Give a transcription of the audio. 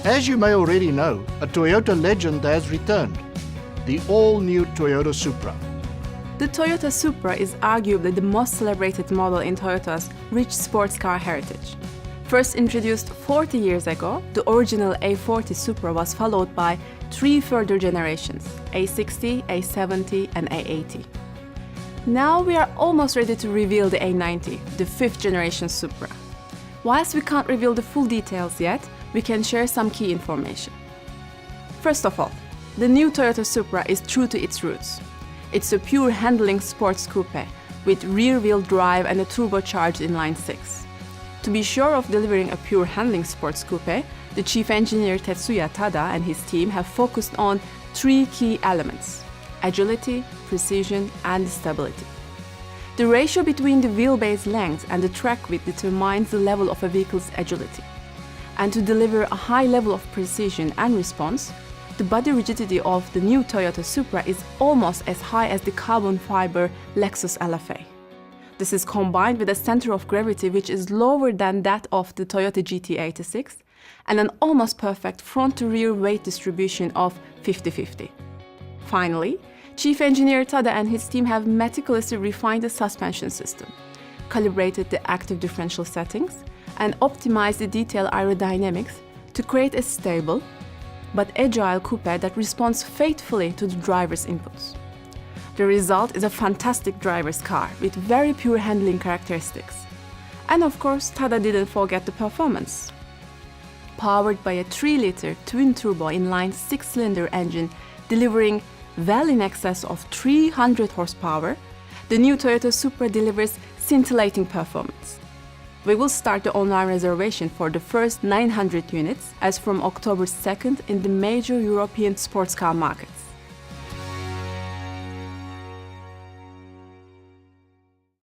As you may already know, a Toyota legend has returned, the all-new Toyota Supra. The Toyota Supra is arguably the most celebrated model in Toyota's rich sports car heritage. First introduced 40 years ago, the original A40 Supra was followed by 3 further generations, A60, A70 and A80. Now we are almost ready to reveal the A90, the 5th generation Supra. Whilst we can't reveal the full details yet, we can share some key information. First of all, the new Toyota Supra is true to its roots. It's a pure handling sports coupe with rear-wheel drive and a turbocharged inline-6. To be sure of delivering a pure handling sports coupe, the chief engineer Tetsuya Tada and his team have focused on 3 key elements: agility, precision, and stability. The ratio between the wheelbase length and the track width determines the level of a vehicle's agility. And to deliver a high level of precision and response, the body rigidity of the new Toyota Supra is almost as high as the carbon fiber Lexus LFA. This is combined with a center of gravity which is lower than that of the Toyota GT86 and an almost perfect front-to-rear weight distribution of 50-50. Finally, Chief Engineer Tada and his team have meticulously refined the suspension system, calibrated the active differential settings, and optimized the detail aerodynamics to create a stable but agile coupe that responds faithfully to the driver's inputs. The result is a fantastic driver's car with very pure handling characteristics. And of course, Tada didn't forget the performance. Powered by a 3-liter twin-turbo inline 6-cylinder engine delivering well in excess of 300 horsepower, the new Toyota Supra delivers scintillating performance. We will start the online reservation for the first 900 units as from October 2nd in the major European sports car markets.